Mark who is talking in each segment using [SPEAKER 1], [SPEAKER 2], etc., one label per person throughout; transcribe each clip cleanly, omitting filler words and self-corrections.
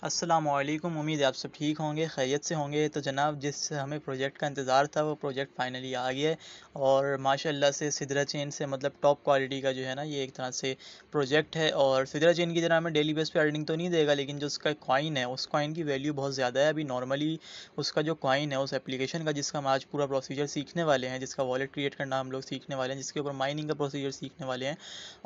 [SPEAKER 1] अस्सलामुअलैकुम। उम्मीद है आप सब ठीक होंगे, खैरियत से होंगे। तो जनाब, जिस हमें प्रोजेक्ट का इंतज़ार था वो प्रोजेक्ट फाइनली आ गया है और माशाल्लाह से सिद्रा चेन से मतलब टॉप क्वालिटी का जो है ना ये एक तरह से प्रोजेक्ट है। और सिद्रा चेन की तरह हमें डेली बेस पे अर्निंग तो नहीं देगा, लेकिन जो उसका कॉइन है उस कॉइन की वैल्यू बहुत ज़्यादा है। अभी नॉर्मली उसका जो कॉइन है उस एप्लीकेशन का, जिसका हम आज पूरा प्रोसीजर सीखने वाले हैं, जिसका वॉलेट क्रिएट करना हम लोग सीखने वाले हैं, जिसके ऊपर माइनिंग का प्रोसीजर सीखने वाले हैं,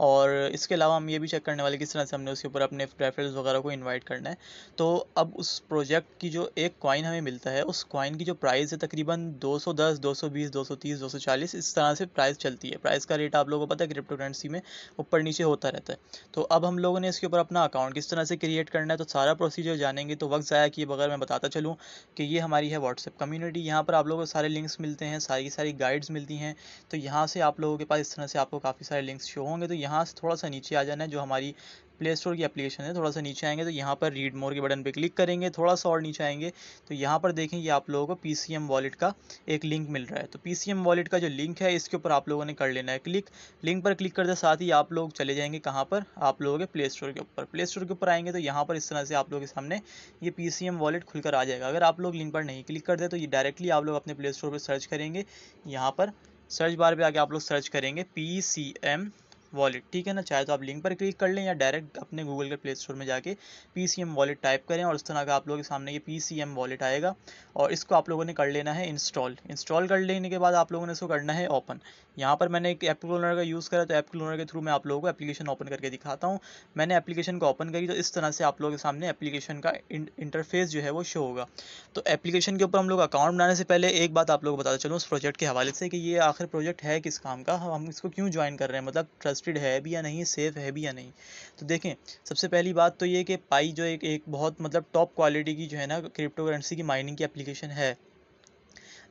[SPEAKER 1] और इसके अलावा हम ये भी चेक करने वाले किस तरह से हमने उसके ऊपर अपने रेफरल्स वगैरह को इन्वाइट करना है। तो अब उस प्रोजेक्ट की जो एक कॉइन हमें मिलता है, उस कॉइन की जो प्राइस है तकरीबन 210, 220, 230, 240 इस तरह से प्राइस चलती है। प्राइस का रेट आप लोगों को पता है क्रिप्टो करेंसी में ऊपर नीचे होता रहता है। तो अब हम लोगों ने इसके ऊपर अपना अकाउंट किस तरह से क्रिएट करना है, तो सारा प्रोसीजर जानेंगे। तो वक्त ज़ाया किए बगैर मैं बताता चलूँ कि ये हमारी है व्हाट्सएप कम्युनिटी। यहाँ पर आप लोगों को सारे लिंक्स मिलते हैं, सारी सारी गाइड्स मिलती हैं। तो यहाँ से आप लोगों के पास इस तरह से आपको काफ़ी सारे लिंक्स शो होंगे। तो यहाँ से थोड़ा सा नीचे आ जाना है, जो हमारी प्ले स्टोर की एप्लीकेशन है, थोड़ा सा नीचे आएंगे तो यहाँ पर रीड मोर के बटन पे क्लिक करेंगे। थोड़ा सा और नीचे आएंगे तो यहाँ पर देखेंगे आप लोगों को पीसीएम वॉलेट का एक लिंक मिल रहा है। तो पीसीएम वॉलेट का जो लिंक है इसके ऊपर आप लोगों ने कर लेना है क्लिक। लिंक पर क्लिक करते साथ ही आप लोग चले जाएंगे कहाँ पर, आप लोगों के प्ले स्टोर के ऊपर। प्ले स्टोर के ऊपर आएंगे तो यहाँ पर इस तरह से आप लोगों के सामने ये पीसीएम वॉलेट खुलकर आ जाएगा। अगर आप लोग लिंक पर नहीं क्लिक करते तो ये डायरेक्टली आप लोग अपने प्ले स्टोर पर सर्च करेंगे। यहाँ पर सर्च बार पे आके आप लोग सर्च करेंगे पीसीएम वॉलेट, ठीक है ना। चाहे तो आप लिंक पर क्लिक कर लें या डायरेक्ट अपने गूगल के प्ले स्टोर में जाके पीसीएम वॉलेट टाइप करें और उस तरह का आप लोगों के सामने ये पीसीएम वॉलेट आएगा। और इसको आप लोगों ने कर लेना है इंस्टॉल कर लेने के बाद आप लोगों ने इसको करना है ओपन। यहाँ पर मैंने एक ऐप क्लोनर का यूज़ करा, तो ऐप क्लोनर के थ्रू मैं आप लोगों को एप्लीकेशन ओपन करके दिखाता हूँ। मैंने एप्लीकेशन को ओपन करी तो इस तरह से आप लोगों के सामने एप्लीकेशन का इंटरफेस जो है वो शो होगा। तो एप्लीकेशन के ऊपर हम लोग अकाउंट बनाने से पहले एक बात आप लोगों को बताता चलूँ उस प्रोजेक्ट के हवाले से, कि ये आखिर प्रोजेक्ट है किस काम का, हम इसको क्यों ज्वाइन कर रहे हैं, मतलब ट्रस्टेड है भी या नहीं, सेफ है भी या नहीं। तो देखें, सबसे पहली बात तो ये कि पाई जो एक बहुत मतलब टॉप क्वालिटी की जो है ना क्रिप्टो करेंसी की माइनिंग की एप्लीकेशन है।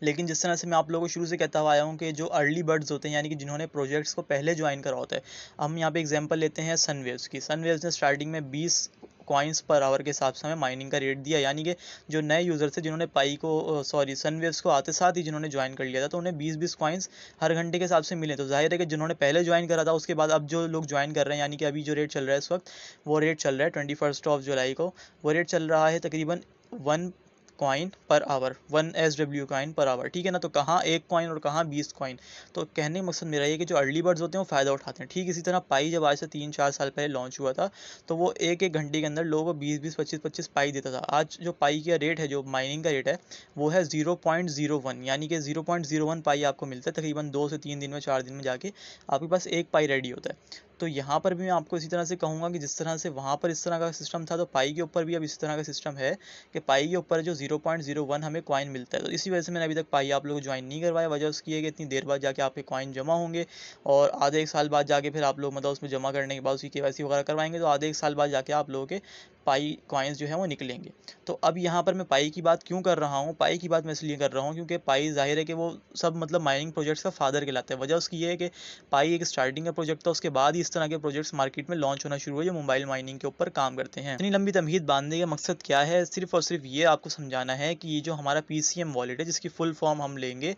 [SPEAKER 1] लेकिन जिस तरह से मैं आप लोगों को शुरू से कहता हुआ आया हूँ कि जो अर्ली बर्ड्स होते हैं, यानी कि जिन्होंने प्रोजेक्ट्स को पहले ज्वाइन करा होता है, हम यहाँ पे एग्जांपल लेते हैं सनवेव्स की। सनवेव्स ने स्टार्टिंग में 20 कॉइन्स पर आवर के हिसाब से हमें माइनिंग का रेट दिया, यानी कि जो नए यूज़र थे जिन्होंने पाई को सनवेव्स को आते साथ ही जिन्होंने ज्वाइन कर लिया था, तो उन्हें 20-20 कॉइन्स हर घंटे के हिसाब से मिले। तो जाहिर है कि जिन्होंने पहले ज्वाइन करा था उसके बाद अब जो लोग ज्वाइन कर रहे हैं, यानी कि अभी जो रेट चल रहा है इस वक्त, वो रेट चल रहा है 21 जुलाई को, वो रेट चल रहा है तकरीबन 1 coin per hour, 1 SW coin per hour, ठीक है ना। तो कहाँ 1 कॉइन और कहाँ 20 कॉइन। तो कहने का मकसद मेरा ये कि जो अर्ली बर्ड्स होते हैं वो फ़ायदा उठाते हैं। ठीक इसी तरह पाई जब आज से 3-4 साल पहले लॉन्च हुआ था तो वो एक एक घंटे के अंदर लोगों को 20-20, 25-25 पाई देता था। आज जो पाई का रेट है, जो माइनिंग का रेट है, वो है 0.01, यानी कि 0.01 पाई आपको मिलता है। तकरीबन 2 से 3 दिन में, 4 दिन में जाके आपके पास एक पाई रेडी होता है। तो यहाँ पर भी मैं आपको इसी तरह से कहूँगा कि जिस तरह से वहाँ पर इस तरह का सिस्टम था, तो पाई के ऊपर भी अब इस तरह का सिस्टम है कि पाई के ऊपर जो 0.01 हमें कॉइन मिलता है। तो इसी वजह से मैंने अभी तक पाई आप लोग ज्वाइन नहीं करवाया। वजह उसकी है कि इतनी देर बाद जाके आपके कॉइन जमा होंगे और आधे एक साल बाद जाके फिर आप लोग मतलब उसमें जमा करने के बाद उसकी केवाईसी वगैरह करवाएंगे, तो आधे एक साल बाद जाके आप लोगों के पाई कॉइन्स जो है वो निकलेंगे। तो अब यहाँ पर मैं पाई की बात क्यों कर रहा हूँ, पाई की बात मैं इसलिए कर रहा हूँ क्योंकि पाई जाहिर है कि वो सब मतलब माइनिंग प्रोजेक्ट्स का फादर कहलाता है। वजह उसकी ये है कि पाई एक स्टार्टिंग का प्रोजेक्ट था, उसके बाद ही इस तरह के प्रोजेक्ट्स मार्केट में लॉन्च होना शुरू हुए जो मोबाइल माइनिंग के ऊपर काम करते हैं। इतनी लंबी तमहीद बांधने का मकसद क्या है, सिर्फ और सिर्फ ये आपको समझाना है कि ये जो हमारा पीसीएम वॉलेट है, जिसकी फुल फॉर्म हम लेंगे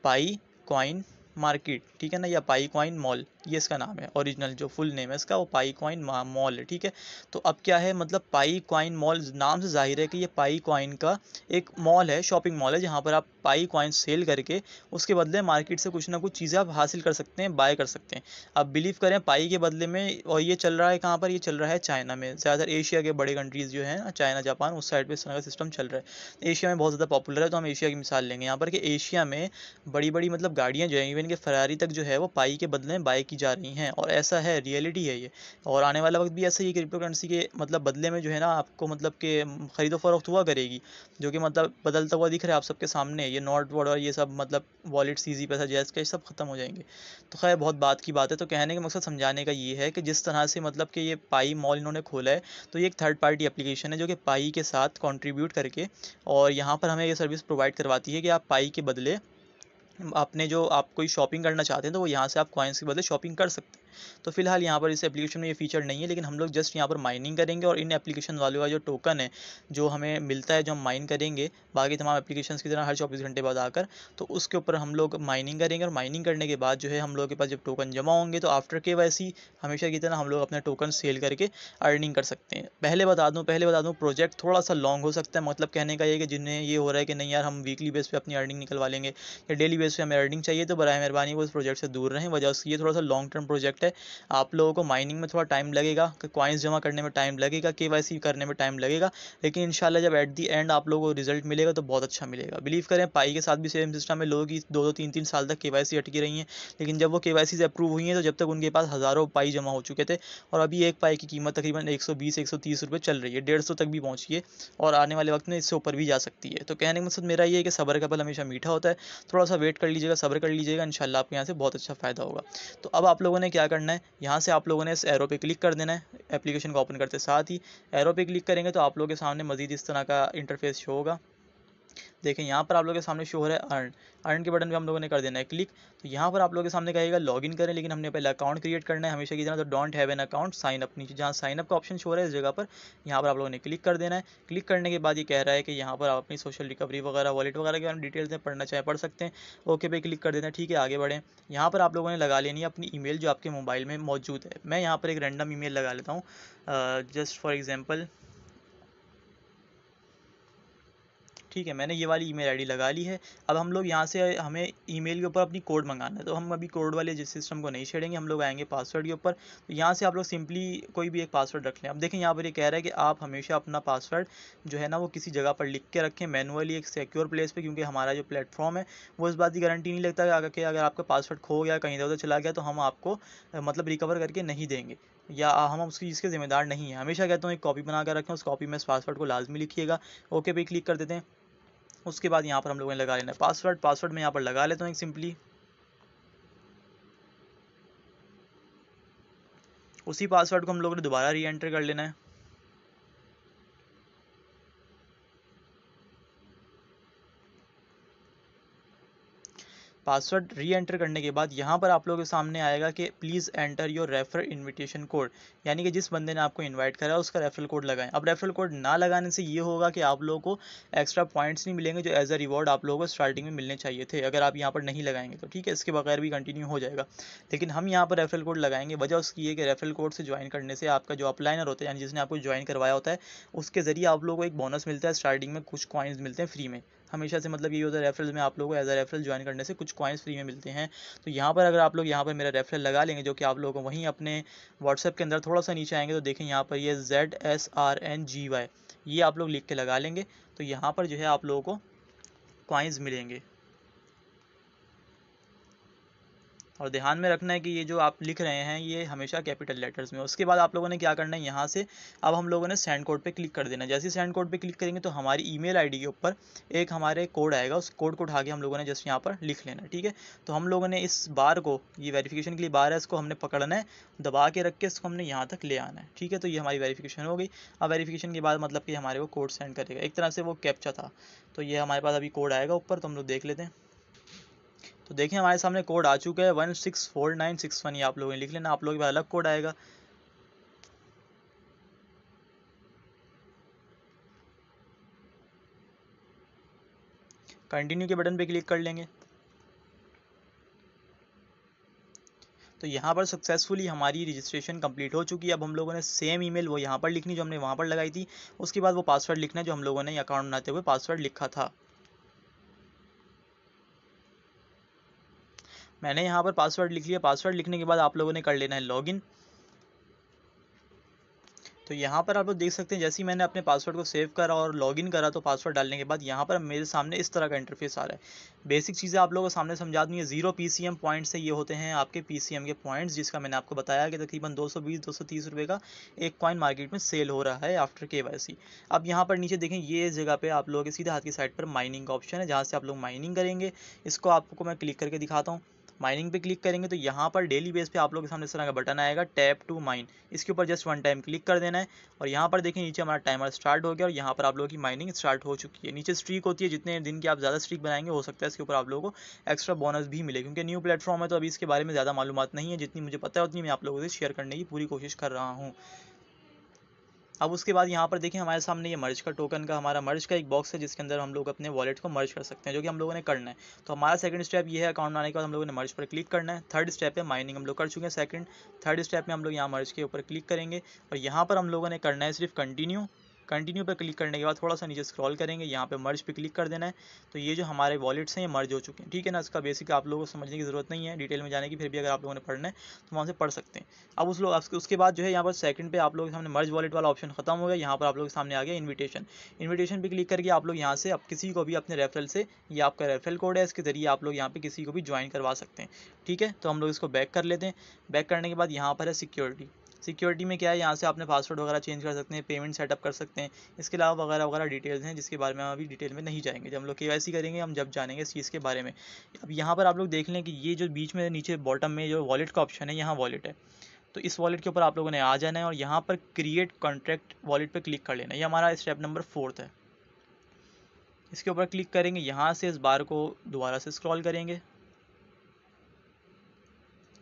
[SPEAKER 1] पाई कॉइन मार्केट, ठीक है ना, या पाई कॉइन मॉल, ये इसका नाम है। ओरिजिनल जो फुल नेम है इसका वो पाई कॉइन मॉल है, ठीक है। तो अब क्या है, मतलब पाई कॉइन मॉल नाम से जाहिर है कि ये पाई कॉइन का एक मॉल है, शॉपिंग मॉल है, जहाँ पर आप पाई कॉइन सेल करके उसके बदले मार्केट से कुछ ना कुछ चीज़ें आप हासिल कर सकते हैं, बाय कर सकते हैं। अब बिलीव करें पाई के बदले में, और ये चल रहा है कहाँ पर, ये चल रहा है चाइना में। ज़्यादातर एशिया के बड़े कंट्रीज़ जो हैं, चाइना जापान, उस साइड पे इस तरह का सिस्टम चल रहा है। एशिया में बहुत ज़्यादा पॉपुलर है। तो हम एशिया की मिसाल लेंगे यहाँ पर कि एशिया में बड़ी बड़ी मतलब गाड़ियाँ जो हैं, इवन के फरारी तक जो है वो पाई के बदले में बाय की जा रही हैं। और ऐसा है, रियलिटी है ये। और आने वाला वक्त भी ऐसा ही क्रिप्टो करेंसी के मतलब बदले में जो है ना आपको मतलब कि खरीदो फरोख्त हुआ करेगी, जो कि मतलब बदलता हुआ दिख रहा है आप सबके सामने। ये नॉट वर्ड और ये सब मतलब वॉलेट्स, ईजी पैसा, जैज़ का, ये सब खत्म हो जाएंगे। तो खैर बहुत बात की बात है। तो कहने का मकसद समझाने का ये है कि जिस तरह से मतलब कि ये पाई मॉल इन्होंने खोला है, तो ये एक थर्ड पार्टी एप्लीकेशन है जो कि पाई के साथ कंट्रीब्यूट करके और यहाँ पर हमें ये सर्विस प्रोवाइड करवाती है कि आप पाई के बदले आपने जो आप कोई शॉपिंग करना चाहते हैं तो वो यहाँ से आप कॉइन्स के बदले शॉपिंग कर सकते हैं। तो फिलहाल यहाँ पर इस एप्लीकेशन में ये फीचर नहीं है, लेकिन हम लोग जस्ट यहाँ पर माइनिंग करेंगे और इन एप्लीकेशन वालों का जो टोकन है जो हमें मिलता है, जो हम माइन करेंगे बाकी तमाम एप्लीकेशंस की तरह हर 24 घंटे बाद आकर, तो उसके ऊपर हम लोग माइनिंग करेंगे। और माइनिंग करने के बाद जो है हम लोग के पास जब टोकन जमा होंगे तो आफ्टर KYC हमेशा की तरह हम लोग अपने टोकन सेल करके अर्निंग कर सकते हैं। पहले बता दूं प्रोजेक्ट थोड़ा सा लॉन्ग हो सकता है, मतलब कहने का ये कि जिन्हें ये हो रहा है कि नहीं यार हम वीकली बेस पे अपनी अर्निंग निकलवा लेंगे या डेली बेस पे हमें अर्निंग चाहिए, तो बराए मेहरबानी वो इस प्रोजेक्ट से दूर रहें। वजह उसकी ये थोड़ा सा लॉन्ग टर्म प्रोजेक्ट है, आप लोगों को माइनिंग में थोड़ा टाइम लगेगा, कॉइन्स जमा करने में टाइम लगेगा, KYC करने में टाइम लगेगा, लेकिन इंशाल्लाह जब एट दी एंड आप लोगों को रिजल्ट मिलेगा तो बहुत अच्छा मिलेगा। बिलीव करें पाई के साथ भी सेम सिस्टम है, लोगों की 2-3 साल तक KYC अटकी रही है, लेकिन जब वो KYC से अप्रूव हुई है तो जब तक उनके पास हज़ारों पाई जमा हो चुके थे, और अभी एक पाई की कीमत तकरीबन 120-130 रुपये चल रही है, 150 तक भी पहुंची है और आने वाले वक्त में इससे ऊपर भी जा सकती है। तो कहने का मकसद मेरा ये है कि सब्र का फल हमेशा मीठा होता है, थोड़ा सा वेट कर लीजिएगा, सब्र कर लीजिएगा, इंशाल्लाह आपको यहाँ से बहुत अच्छा फ़ायदा होगा। तो अब आप लोगों ने क्या करना है, यहाँ से आप लोगों ने इस एरो पे क्लिक कर देना है, एप्लीकेशन को ओपन करते साथ ही एरो पे क्लिक करेंगे तो आप लोगों के सामने मजीद इस तरह का इंटरफेस शो होगा। देखें यहाँ पर आप लोगों के सामने शो हो रहा है अर्न के बटन पे हम लोगों ने कर देना है क्लिक। तो यहाँ पर आप लोगों के सामने कहेगा लॉगिन करें, लेकिन हमने पहले अकाउंट क्रिएट करना है हमेशा की तरह, तो don't have an account sign up, नीचे जहाँ साइन अप का ऑप्शन शो हो रहा है इस जगह पर यहाँ पर आप लोगों ने क्लिक कर देना है। क्लिक करने के बाद ये कह रहा है कि यहाँ पर आप अपनी सोशल रिकवरी वगैरह वॉलेट वगैरह के बारे में डिटेल्स में पढ़ना चाहे पढ़ सकते हैं, ओके पे क्लिक कर देना है। ठीक है, आगे बढ़ें। यहाँ पर आप लोगों ने लगा लेनी है अपनी ईमेल जो आपके मोबाइल में मौजूद है। मैं यहाँ पर एक रैंडम ईमेल लगा लेता हूँ, जस्ट फॉर एग्जाम्पल। ठीक है, मैंने ये वाली ईमेल आईडी लगा ली है। अब हम लोग यहाँ से हमें ईमेल के ऊपर अपनी कोड मंगाना है, तो हम अभी कोड वाले जिस सिस्टम को नहीं छेड़ेंगे, हम लोग आएंगे पासवर्ड के ऊपर। तो यहाँ से आप लोग सिंपली कोई भी एक पासवर्ड रख लें। अब देखें यहाँ पर ये कह रहा है कि आप हमेशा अपना पासवर्ड जो है ना वो किसी जगह पर लिख के रखें मैनुअली, एक सिक्योर प्लेस पे, क्योंकि हमारा जो प्लेटफॉर्म है वो इस बात की गारंटी नहीं लगता कि अगर आपका पासवर्ड खो गया, कहीं इधर उधर चला गया, तो हम आपको मतलब रिकवर करके नहीं देंगे या हम उसकी इसके ज़िम्मेदार नहीं है। हमेशा कहता हूँ एक कॉपी बना कर रखें, उस कॉपी में इस पासवर्ड को लाजमी लिखिएगा। ओके पे क्लिक कर देते हैं। उसके बाद यहाँ पर हम लोगों ने लगा लेना है पासवर्ड में यहाँ पर लगा लेता हूँ एक सिंपली। उसी पासवर्ड को हम लोगों ने दोबारा री एंटर कर लेना है। पासवर्ड री एंटर करने के बाद यहाँ पर आप लोगों के सामने आएगा कि please enter your refer invitation code, यानी कि जिस बंदे ने आपको इनवाइट करा है उसका रेफरल कोड लगाएं। अब रेफरल कोड ना लगाने से ये होगा कि आप लोगों को एक्स्ट्रा पॉइंट्स नहीं मिलेंगे जो एज अ रिवॉर्ड आप लोगों को स्टार्टिंग में मिलने चाहिए थे, अगर आप यहाँ पर नहीं लगाएंगे तो। ठीक है, इसके बगैर भी कंटिन्यू हो जाएगा, लेकिन हम यहाँ पर रेफरल कोड लगाएंगे। वजह उसकी है कि रेफरल कोड से ज्वाइन करने से आपका जो अपलाइनर होता है, यानी जिसने आपको ज्वाइन करवाया होता है, उसके जरिए आप लोगों को एक बोनस मिलता है, स्टार्टिंग में कुछ कॉइन्स मिलते हैं फ्री में। हमेशा से मतलब ये होता है रेफरल में आप लोगों को एज अ रेफरल ज्वाइन करने से कुछ कॉइन्स फ्री में मिलते हैं। तो यहाँ पर अगर आप लोग यहाँ पर मेरा रेफरल लगा लेंगे, जो कि आप लोगों को वहीं अपने व्हाट्सएप के अंदर थोड़ा सा नीचे आएंगे तो देखें यहाँ पर ये ZSRNGY ये आप लोग लिख के लगा लेंगे, तो यहाँ पर जो है आप लोगों को कॉइन्स मिलेंगे। और ध्यान में रखना है कि ये जो आप लिख रहे हैं ये हमेशा कैपिटल लेटर्स में। उसके बाद आप लोगों ने क्या करना है, यहाँ से अब हम लोगों ने सेंड कोड पे क्लिक कर देना है। जैसे ही सेंड कोड पे क्लिक करेंगे तो हमारी ईमेल आईडी के ऊपर एक हमारे कोड आएगा, उस कोड को उठा के हम लोगों ने जस्ट यहाँ पर लिख लेना है। ठीक है, तो हम लोगों ने इस बार को, ये वेरिफिकेशन के लिए बार है, इसको हमने पकड़ना है, दबा के रख के इसको हमने यहाँ तक ले आना है। ठीक है, तो ये हमारी वेरिफिकेशन हो गई। अब वेरिफिकेशन के बाद मतलब कि हमारे को कोड सेंड करेगा, एक तरह से वो कैप्चा था। तो ये हमारे पास अभी कोड आएगा ऊपर, तो हम लोग देख लेते हैं। तो देखें हमारे सामने कोड आ चुका है 164961, ये आप लोगों ने लिख लेना, आप लोगों के पास अलग कोड आएगा। कंटिन्यू के बटन पे क्लिक कर लेंगे तो यहाँ पर सक्सेसफुली हमारी रजिस्ट्रेशन कंप्लीट हो चुकी है। अब हम लोगों ने सेम ईमेल वो यहाँ पर लिखनी जो हमने वहाँ पर लगाई थी, उसके बाद वो पासवर्ड लिखना जो हम लोगों ने अकाउंट बनाते हुए पासवर्ड लिखा था। मैंने यहाँ पर पासवर्ड लिख लिया। पासवर्ड लिखने के बाद आप लोगों ने कर लेना है लॉगिन। तो यहाँ पर आप लोग देख सकते हैं जैसे ही मैंने अपने पासवर्ड को सेव करा और लॉगिन करा तो पासवर्ड डालने के बाद यहाँ पर मेरे सामने इस तरह का इंटरफेस आ रहा है। बेसिक चीज़ें आप लोगों को सामने समझा दूँ। ये 0 PCM पॉइंट से ये होते हैं आपके PCM के पॉइंट्स, जिसका मैंने आपको बताया कि तकरीबन 220-230 रुपये का एक कॉइन मार्केट में सेल हो रहा है आफ्टर KYC। अब यहाँ पर नीचे देखें, ये जगह पर आप लोगों के सीधे हाथ की साइड पर माइनिंग का ऑप्शन है, जहाँ से आप लोग माइनिंग करेंगे। इसको आपको मैं क्लिक करके दिखाता हूँ। माइनिंग पे क्लिक करेंगे तो यहाँ पर डेली बेस पे आप लोगों के सामने इस तरह का बटन आएगा टैप टू माइन, इसके ऊपर जस्ट वन टाइम क्लिक कर देना है और यहाँ पर देखिए नीचे हमारा टाइमर स्टार्ट हो गया और यहाँ पर आप लोगों की माइनिंग स्टार्ट हो चुकी है। नीचे स्ट्रीक होती है, जितने दिन की आप ज़्यादा स्ट्रीक बनाएंगे हो सकता है इसके ऊपर आप लोगों को एक्स्ट्रा बोनस भी मिले, क्योंकि न्यू प्लेटफॉर्म है तो अभी इसके बारे में ज़्यादा मालूमात नहीं है, जितनी मुझे पता है उतनी मैं आप लोगों से शेयर करने की पूरी कोशिश कर रहा हूँ। अब उसके बाद यहाँ पर देखें हमारे सामने ये मर्ज का टोकन का हमारा मर्ज का एक बॉक्स है, जिसके अंदर हम लोग अपने वॉलेट को मर्ज कर सकते हैं, जो कि हम लोगों ने करना है। तो हमारा सेकंड स्टेप ये है, अकाउंट बनाने के बाद हम लोगों ने मर्ज पर क्लिक करना है। थर्ड स्टेप है माइनिंग, हम लोग कर चुके हैं सेकंड। थर्ड स्टेप में हम लोग यहाँ मर्ज के ऊपर क्लिक करेंगे और यहाँ पर हम लोगों ने करना है सिर्फ कंटिन्यू। कंटिन्यू पर क्लिक करने के बाद थोड़ा सा नीचे स्क्रॉल करेंगे, यहाँ पे मर्ज पे क्लिक कर देना है। तो ये जो हमारे वॉलेट्स हैं ये मर्ज हो चुके हैं, ठीक है ना। इसका बेसिक आप लोगों को समझने की ज़रूरत नहीं है डिटेल में जाने की, फिर भी अगर आप लोगों ने पढ़ना है तो वहाँ से पढ़ सकते हैं। अब उसके बाद जो है यहाँ पर सेकंड पे आप लोगों के सामने मर्ज वॉलेट वाला ऑप्शन खत्म हो गया। यहाँ पर आप लोगों के सामने आ गया इन्विटेशन। इन्विटेशन पे क्लिक करके आप लोग यहाँ से अब किसी को भी अपने रेफरल से, ये आपका रेफरल कोड है, इसके जरिए आप लोग यहाँ पे किसी को भी ज्वाइन करवा सकते हैं, ठीक है। तो हम लोग इसको बैक कर लेते हैं। बैक करने के बाद यहाँ पर है सिक्योरिटी। सिक्योरिटी में क्या है, यहाँ से आपने पासवर्ड वगैरह चेंज कर सकते हैं, पेमेंट सेटअप कर सकते हैं, इसके अलावा वगैरह वगैरह डिटेल्स हैं, जिसके बारे में हम अभी डिटेल में नहीं जाएंगे। जब हम लोग KYC करेंगे हम जब जानेंगे इस चीज़ के बारे में। अब यहाँ पर आप लोग देख लें कि ये जो बीच में नीचे बॉटम में जो वॉलेट का ऑप्शन है, यहाँ वॉलेट है, तो इस वॉलेट के ऊपर आप लोगों ने आ जाना है और यहाँ पर क्रिएट कॉन्ट्रैक्ट वॉलेट पर क्लिक कर लेना है। ये हमारा स्टेप नंबर 4 है। इसके ऊपर क्लिक करेंगे, यहाँ से इस बार को दोबारा से स्क्रॉल करेंगे।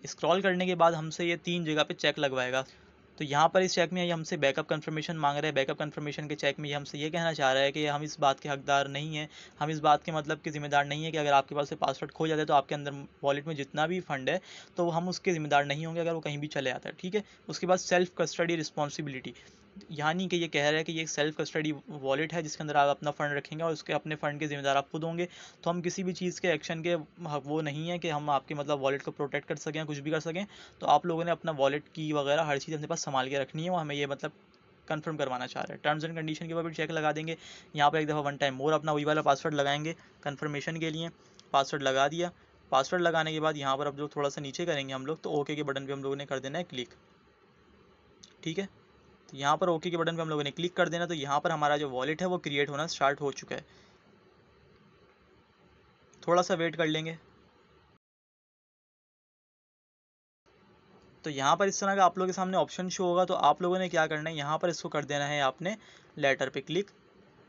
[SPEAKER 1] स्क्रॉल करने के बाद हमसे ये 3 जगह पे चेक लगवाएगा। तो यहाँ पर इस चेक में ये हमसे बैकअप कंफर्मेशन मांग रहा है। बैकअप कंफर्मेशन के चेक में ये हमसे ये कहना चाह रहा है कि हम इस बात के हकदार नहीं हैं, हम इस बात के मतलब के ज़िम्मेदार नहीं है कि अगर आपके पास से पासवर्ड खो जाता है तो आपके अंदर वॉलेट में जितना भी फंड है तो हम उसके ज़िम्मेदार नहीं होंगे अगर वो कहीं भी चले जाता है, ठीक है। उसके बाद सेल्फ कस्टडी रिस्पॉन्सिबिलिटी, यानी कि ये कह रहा है कि ये एक सेल्फ कस्टडी वॉलेट है जिसके अंदर आप अपना फ़ंड रखेंगे और उसके अपने फ़ंड के ज़िम्मेदार आप खुद होंगे। तो हम किसी भी चीज़ के एक्शन के वो नहीं है कि हम आपके मतलब वॉलेट को प्रोटेक्ट कर सकें, कुछ भी कर सकें। तो आप लोगों ने अपना वॉलेट की वगैरह हर चीज़ अपने पास संभाल के रखनी है, वो हमें ये मतलब कंफर्म करवाना चाह रहा है। टर्म्स एंड कंडीशन के ऊपर भी चेक लगा देंगे। यहाँ पर एक दफ़ा वन टाइम मोर अपना वही वाला पासवर्ड लगाएंगे कंफर्मेशन के लिए। पासवर्ड लगा दिया। पासवर्ड लगाने के बाद यहाँ पर अब जो थोड़ा सा नीचे करेंगे हम लोग, तो ओके के बटन पे हम लोगों ने कर देना है क्लिक, ठीक है। तो यहाँ पर ओके के बटन पे हम लोगों ने क्लिक कर देना। तो यहाँ पर हमारा जो वॉलेट है वो क्रिएट होना स्टार्ट हो चुका है। थोड़ा सा वेट कर लेंगे। तो यहाँ पर इस तरह का आप लोगों के सामने ऑप्शन शो होगा। तो आप लोगों ने क्या करना है, यहाँ पर इसको कर देना है आपने लेटर पे क्लिक।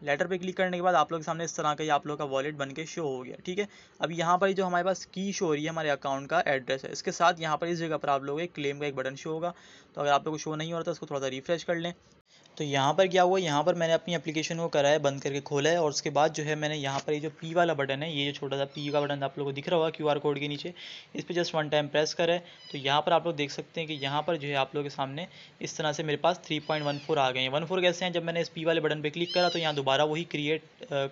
[SPEAKER 1] लेटर पे क्लिक करने के बाद आप लोग के सामने इस तरह का ये आप लोग का वॉलेट बन के शो हो गया, ठीक है। अब यहाँ पर जो हमारे पास की शो हो रही है हमारे अकाउंट का एड्रेस है, इसके साथ यहाँ पर इस जगह पर आप लोग एक क्लेम का एक बटन शो होगा। तो अगर आप लोग को शो नहीं हो रहा तो उसको थोड़ा सा रिफ्रेश कर लें। तो यहाँ पर क्या हुआ, यहाँ पर मैंने अपनी एप्लीकेशन को करा है, बंद करके खोला है और उसके बाद जो है मैंने यहाँ पर ये जो पी वाला बटन है, ये जो छोटा सा पी का बटन आप लोगों को दिख रहा होगा QR कोड के नीचे, इस पर जस्ट वन टाइम प्रेस करें। तो यहाँ पर आप लोग देख सकते हैं कि यहाँ पर जो है आप लोगों के सामने इस तरह से मेरे पास 3.14 आ गए हैं। 14 कैसे हैं, जब मैंने इस पी वाले बटन पर क्लिक करा तो यहाँ दोबारा वही क्रिएट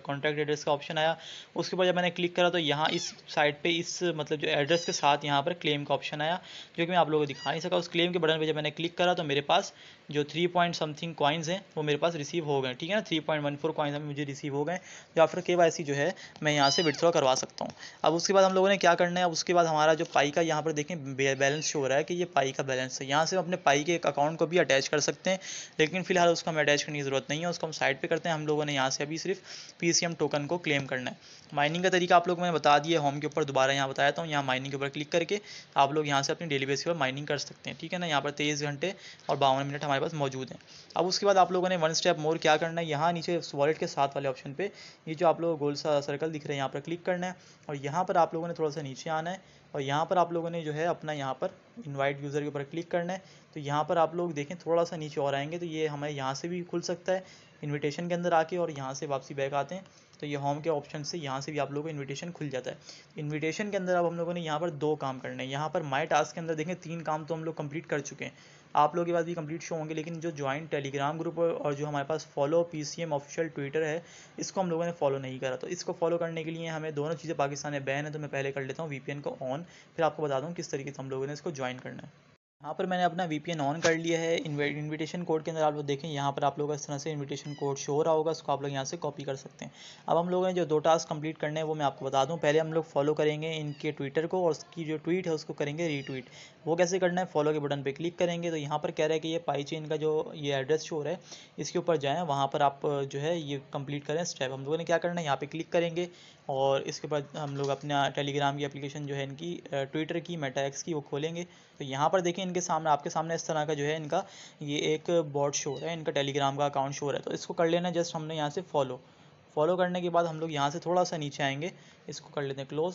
[SPEAKER 1] कॉन्टैक्ट एड्रेस का ऑप्शन आया। उसके बाद जब मैंने क्लिक करा तो यहाँ इस साइड पर इस मतलब जो एड्रेस के साथ यहाँ पर क्लेम का ऑप्शन आया, जो कि मैं आप लोगों को दिखा नहीं सका। उस क्लेम के बटन पर जब मैंने क्लिक करा तो मेरे पास जो 3 पॉइंट समथिंग कॉइन्स हैं वो मेरे पास रिसीव हो गए, ठीक है ना। 3.14 कॉइन्स मुझे रिसीव हो गए, जो आफ्टर KYC जो है मैं यहाँ से विड्रॉ करवा सकता हूँ। अब उसके बाद हम लोगों ने क्या करना है, उसके बाद हमारा जो पाई का यहाँ पर देखें बैलेंस शो हो रहा है कि ये पाई का बैलेंस है। यहाँ से हम अपने पाई के एक अकाउंट को भी अटैच कर सकते हैं, लेकिन फिलहाल उसको हमें अटैच करने की ज़रूरत नहीं है, उसको हम साइड पर करते हैं। हम लोगों ने यहाँ से अभी सिर्फ PCM टोकन को क्लेम करना है। माइनिंग का तरीका आप लोग मैंने बता दिया, होम के ऊपर दोबारा यहाँ बताया था। यहाँ माइनिंग के ऊपर क्लिक करके आप लोग यहाँ से अपनी डेली बेसिस पर माइनिंग कर सकते हैं, ठीक है ना। यहाँ पर 23 घंटे और 52 मिनट हमारे पास मौजूद हैं। अब उसके बाद आप लोगों ने वन स्टेप मोर क्या करना है, यहाँ नीचे वॉलेट के साथ वाले ऑप्शन पे ये जो आप लोगों को गोल सा सर्कल दिख रहा है यहाँ पर क्लिक करना है और यहाँ पर आप लोगों ने थोड़ा सा नीचे आना है और यहाँ पर आप लोगों ने जो है अपना यहाँ पर इनवाइट यूज़र के ऊपर क्लिक करना है। तो यहाँ पर आप लोग देखें थोड़ा सा नीचे और आएंगे तो ये हमें यहाँ से भी खुल सकता है इन्विटेशन के अंदर आके, और यहाँ से वापसी बैक आते हैं तो ये होम के ऑप्शन से यहाँ से भी आप लोगों को इन्विटेशन खुल जाता है। इन्विटेशन के अंदर अब हम लोगों ने यहाँ पर 2 काम करने हैं। यहाँ पर माई टास्क के अंदर देखें 3 काम तो हम लोग कंप्लीट कर चुके हैं, आप लोगों के पास भी कंप्लीट शो होंगे, लेकिन जो ज्वाइन टेलीग्राम ग्रुप और जो हमारे पास फॉलो PCM ऑफिशियल ट्विटर है, इसको हम लोगों ने फॉलो नहीं करा। तो इसको फॉलो करने के लिए हमें दोनों चीज़ें पाकिस्तान में बैन है, तो मैं पहले कर लेता हूँ VPN को ऑन, फिर आपको बता दूँ किस तरीके से हम लोगों ने इसको ज्वाइन करना है। यहाँ पर मैंने अपना VPN ऑन कर लिया है। इनविटेशन कोड के अंदर आप लोग देखें, यहाँ पर आप लोगों को इस तरह से इनविटेशन कोड शो हो रहा होगा, उसको आप लोग यहाँ से कॉपी कर सकते हैं। अब हम लोगों ने जो 2 टास्क कंप्लीट करने हैं वो मैं आपको बता दूँ। पहले हम लोग फॉलो करेंगे इनके ट्विटर को और उसकी जो ट्वीट है उसको करेंगे रीट्वीट। वो कैसे करना है, फॉलो के बटन पर क्लिक करेंगे तो यहाँ पर कह रहा है कि ये पाई चेन का जो ये एड्रेस शो हो रहा है इसके ऊपर जाएँ, वहाँ पर आप जो है ये कंप्लीट करें स्टेप। हम लोगों ने क्या करना है, यहाँ पर क्लिक करेंगे और इसके बाद हम लोग अपना टेलीग्राम की एप्लीकेशन जो है इनकी ट्विटर की मेटा एक्स की वो खोलेंगे। तो यहाँ पर देखें इनके सामने, आपके सामने इस तरह का जो है इनका ये एक बॉट शो हो रहा है, इनका टेलीग्राम का अकाउंट शो हो रहा है। तो इसको कर लेना जस्ट हमने यहाँ से फॉलो करने के बाद हम लोग यहाँ से थोड़ा सा नीचे आएंगे, इसको कर लेते हैं क्लोज।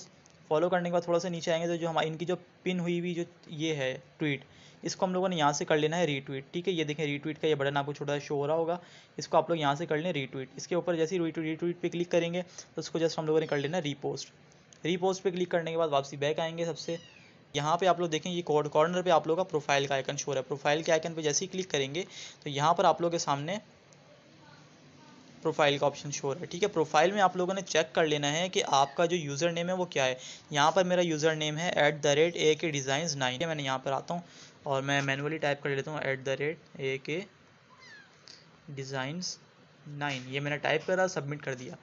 [SPEAKER 1] फॉलो करने के बाद थोड़ा सा नीचे आएंगे तो जो हमारी इनकी जो पिन हुई हुई जो ये है ट्वीट, इसको हम लोगों ने यहाँ से कर लेना है रीट्वीट। ठीक है, ये देखें रीट्वीट का ये बटन आपको छोटा सा शो हो रहा होगा, इसको आप लोग यहाँ से कर लें रीट्वीट। इसके ऊपर जैसे ही रीट्वीट पे क्लिक करेंगे तो उसको जस्ट हम लोगों ने कर लेना रीपोस्ट। रीपोस्ट पे क्लिक करने के बाद वापसी बैक आएंगे सबसे। यहाँ पे आप लोग देखें ये कॉर्नर पे आप लोगों का प्रोफाइल का आइकन शो हो रहा है। प्रोफाइल के आइकन पे जैसे ही क्लिक करेंगे तो यहाँ पर आप लोगों के सामने प्रोफाइल का ऑप्शन शो हो रहा है। ठीक है, प्रोफाइल में आप लोगों ने चेक कर लेना है कि आपका जो यूज़र नेम है वो क्या है। यहाँ पर मेरा यूज़र नेम है @AKDesigns9। मैंने यहाँ पर आता हूँ और मैं मैनुअली टाइप कर लेता हूँ @AKDesigns9। ये मैंने टाइप करा, सबमिट कर दिया।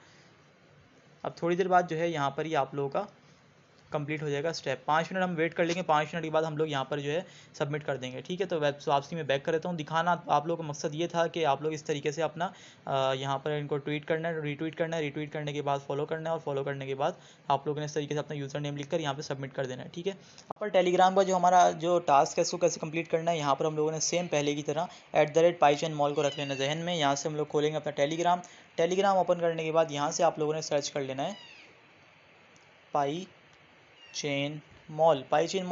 [SPEAKER 1] अब थोड़ी देर बाद जो है यहाँ पर ही आप लोगों का कंप्लीट हो जाएगा स्टेप। 5 मिनट हम वेट कर लेंगे, 5 मिनट के बाद हम लोग यहाँ पर जो है सबमिट कर देंगे। ठीक है, तो वेब वापसी में बैक कर देता हूँ। दिखाना आप लोगों का मकसद ये था कि आप लोग इस तरीके से अपना यहाँ पर इनको ट्वीट करना है, रीट्वीट करना है, रीट्वीट करने के बाद फॉलो करना है और फॉलो करने के बाद आप लोगों ने इस तरीके से अपना यूज़र नेम लिखकर यहाँ पर सबमिट कर देना है। ठीक है, यहाँ पर टेलीग्राम का जो हमारा जो टास्क है इसको कैसे कंप्लीट करना है, यहाँ पर हम लोगों ने सेम पहले की तरह @PyChainMall को रख लेना जहन में। यहाँ से हम लोग खोलेंगे अपना टेलीग्राम ओपन करने के बाद यहाँ से आप लोगों ने सर्च कर लेना है पाई चेन मॉल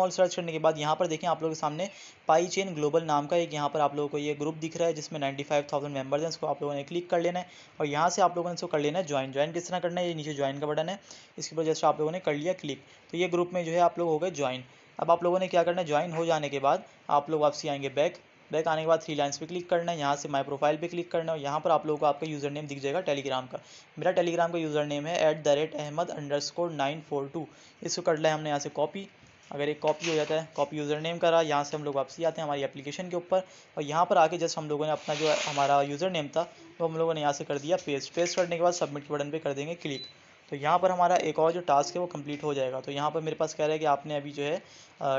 [SPEAKER 1] सर्च करने के बाद यहाँ पर देखें आप लोगों के सामने पाई चेन ग्लोबल नाम का एक यहाँ पर आप लोगों को ये ग्रुप दिख रहा है जिसमें 95,000 मेंबर्स हैं। इसको आप लोगों ने क्लिक कर लेना है और यहाँ से आप लोगों ने इसको कर लेना है ज्वाइन किस तरह करना है, ये नीचे ज्वाइन का बटन है, इसके ऊपर जस्ट आप लोगों ने कर लिया क्लिक, तो ये ग्रुप में जो है आप लोग हो गए ज्वाइन। अब आप लोगों ने क्या करना है, ज्वाइन हो जाने के बाद आप लोग वापसी आएंगे बैक आने के बाद 3 लाइन्स पे क्लिक करना है, यहाँ से माय प्रोफाइल पे क्लिक करना है और यहाँ पर आप लोगों को आपका यूज़र नेम दिख जाएगा टेलीग्राम का। मेरा टेलीग्राम का यूज़र नेम है @ahmed_942। इसको कर लिया हमने यहाँ से कॉपी। अगर एक कॉपी हो जाता है, कॉपी यूज़र नेम करा, यहाँ से हम लोग वापसी आते हैं हमारी एप्लीकेशन के ऊपर और यहाँ पर आके जस्ट हम लोगों ने अपना जो हमारा यूज़र नेम था वो हम लोगों ने यहाँ से कर दिया पेस्ट करने के बाद सबमिट के बटन पर कर देंगे क्लिक। तो यहाँ पर हमारा एक और जो टास्क है वो कंप्लीट हो जाएगा। तो यहाँ पर मेरे पास कह रहा है कि आपने अभी जो है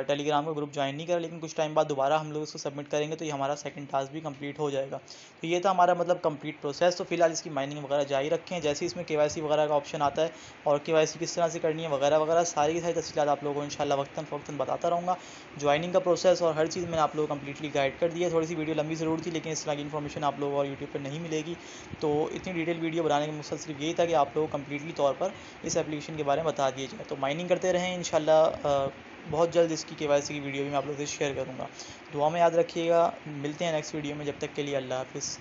[SPEAKER 1] टेलीग्राम का ग्रुप ज्वाइन नहीं करा, लेकिन कुछ टाइम बाद दोबारा हम लोग इसको सबमिट करेंगे तो ये हमारा सेकंड टास्क भी कंप्लीट हो जाएगा। तो ये था हमारा मतलब कंप्लीट प्रोसेस। तो फिलहाल इसकी माइनिंग वगैरह जारी रखें, जैसे ही इसमें KYC वगैरह का ऑप्शन आता है और KYC किस तरह से करनी है वगैरह वगैरह सारी की सारी तफसीलात आप लोगों को इंशाल्लाह वक्तन फ़वक्तन बताता रहूँगा। ज्वाइनिंग का प्रोसेस और हर चीज़ मैंने आप लोगों को कम्प्लीटली गाइड कर दिया है। थोड़ी सी वीडियो लंबी ज़रूर थी लेकिन इस तरह की इन्फॉर्मेशन आप लोगों और यूट्यूब पर नहीं मिलेगी, तो इतनी डिटेल वीडियो बनाने का मकसद सिर्फ यही था कि आप लोगों को कम्प्लीटली तौर पर इस एप्लीकेशन के बारे में बता दिया जाए। तो माइनिंग करते रहें इंशाल्लाह, बहुत जल्द इसकी KYC की वीडियो भी मैं आप लोगों से शेयर करूँगा। दुआ में याद रखिएगा, मिलते हैं नेक्स्ट वीडियो में, जब तक के लिए अल्लाह हाफ़िज़।